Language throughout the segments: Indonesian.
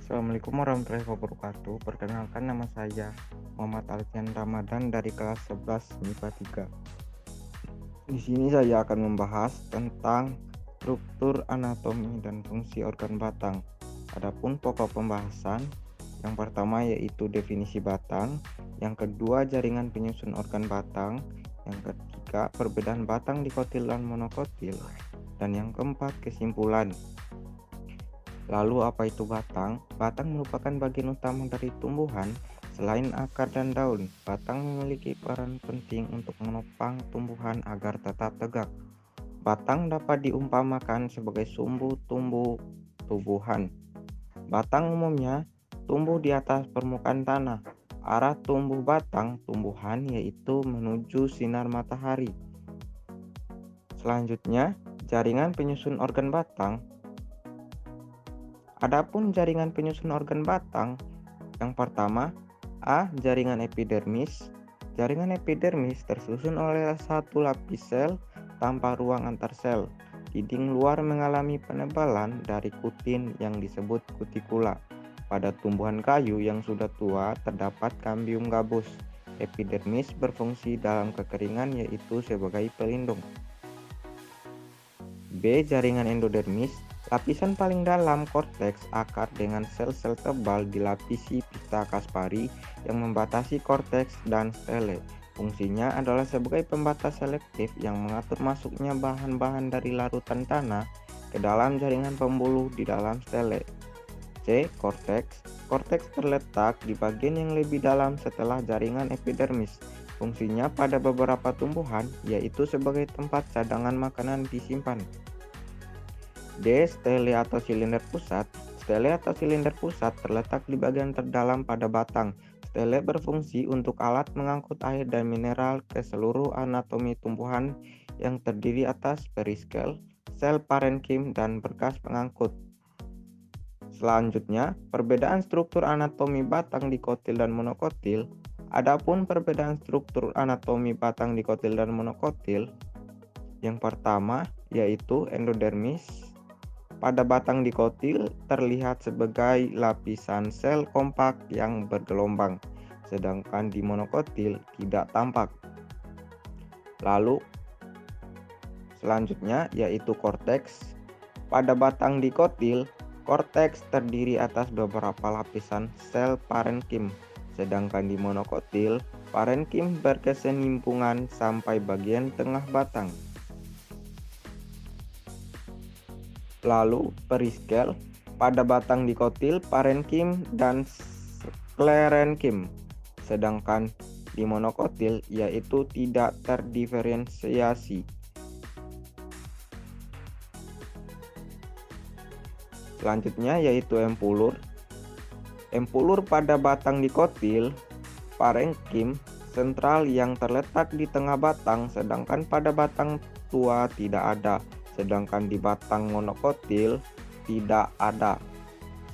Assalamualaikum warahmatullahi wabarakatuh. Perkenalkan, nama saya Muhammad Alfian Ramadan dari kelas 11 MIPA 3. Di sini saya akan membahas tentang struktur, anatomi, dan fungsi organ batang. Adapun pokok pembahasan, yang pertama yaitu definisi batang, yang kedua jaringan penyusun organ batang, yang ketiga perbedaan batang dikotil dan monokotil, dan yang keempat kesimpulan. Lalu apa itu batang? Batang merupakan bagian utama dari tumbuhan. Selain akar dan daun, batang memiliki peran penting untuk menopang tumbuhan agar tetap tegak. Batang dapat diumpamakan sebagai sumbu tumbuhan. Batang umumnya tumbuh di atas permukaan tanah. Arah tumbuh batang tumbuhan yaitu menuju sinar matahari. Selanjutnya, jaringan penyusun organ batang. Adapun jaringan penyusun organ batang, yang pertama, A. Jaringan epidermis. Jaringan epidermis tersusun oleh satu lapis sel tanpa ruang antar sel. Dinding luar mengalami penebalan dari kutin yang disebut kutikula. Pada tumbuhan kayu yang sudah tua terdapat kambium gabus. Epidermis berfungsi dalam kekeringan yaitu sebagai pelindung. B. Jaringan endodermis. Lapisan paling dalam korteks akar dengan sel-sel tebal dilapisi pita Kaspari yang membatasi korteks dan stele. Fungsinya adalah sebagai pembatas selektif yang mengatur masuknya bahan-bahan dari larutan tanah ke dalam jaringan pembuluh di dalam stele. C. Korteks. Korteks terletak di bagian yang lebih dalam setelah jaringan epidermis. Fungsinya pada beberapa tumbuhan yaitu sebagai tempat cadangan makanan disimpan. D. Stele atau silinder pusat. Stele atau silinder pusat terletak di bagian terdalam pada batang. Stele berfungsi untuk alat mengangkut air dan mineral ke seluruh anatomi tumbuhan yang terdiri atas periskel, sel parenkim, dan berkas pengangkut. Selanjutnya, perbedaan struktur anatomi batang dikotil dan monokotil. Adapun perbedaan struktur anatomi batang dikotil dan monokotil, yang pertama yaitu endodermis. Pada batang dikotil terlihat sebagai lapisan sel kompak yang bergelombang, sedangkan di monokotil tidak tampak. Lalu selanjutnya yaitu korteks. Pada batang dikotil, korteks terdiri atas beberapa lapisan sel parenkim, sedangkan di monokotil, parenkim berkesinambungan sampai bagian tengah batang. Lalu periskel. Pada batang dikotil, parenkim dan sklerenkim, sedangkan di monokotil yaitu tidak terdiferensiasi. Selanjutnya yaitu empulur. Empulur pada batang dikotil, parenkim sentral yang terletak di tengah batang, sedangkan pada batang tua tidak ada, sedangkan di batang monokotil tidak ada.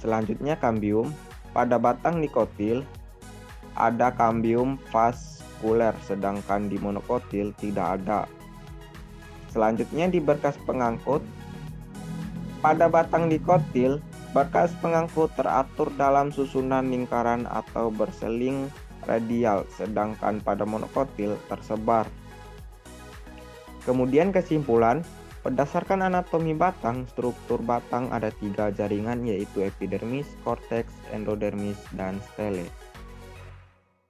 Selanjutnya kambium. Pada batang dikotil ada kambium vaskuler, sedangkan di monokotil tidak ada. Selanjutnya di berkas pengangkut. Pada batang dikotil, berkas pengangkut teratur dalam susunan lingkaran atau berseling radial, sedangkan pada monokotil tersebar. Kemudian kesimpulan, berdasarkan anatomi batang, struktur batang ada 3 jaringan yaitu epidermis, korteks, endodermis, dan stele.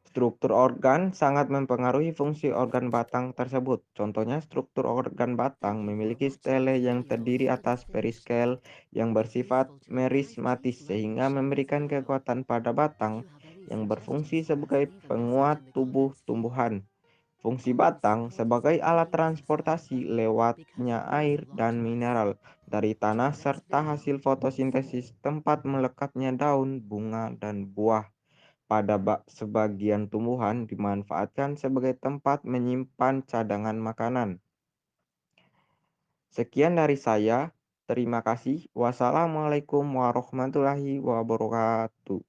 Struktur organ sangat mempengaruhi fungsi organ batang tersebut. Contohnya, struktur organ batang memiliki stele yang terdiri atas periskel yang bersifat merismatis sehingga memberikan kekuatan pada batang yang berfungsi sebagai penguat tubuh tumbuhan. Fungsi batang sebagai alat transportasi lewatnya air dan mineral dari tanah serta hasil fotosintesis tempat melekatnya daun, bunga, dan buah. Pada sebagian tumbuhan dimanfaatkan sebagai tempat menyimpan cadangan makanan. Sekian dari saya. Terima kasih. Wassalamualaikum warahmatullahi wabarakatuh.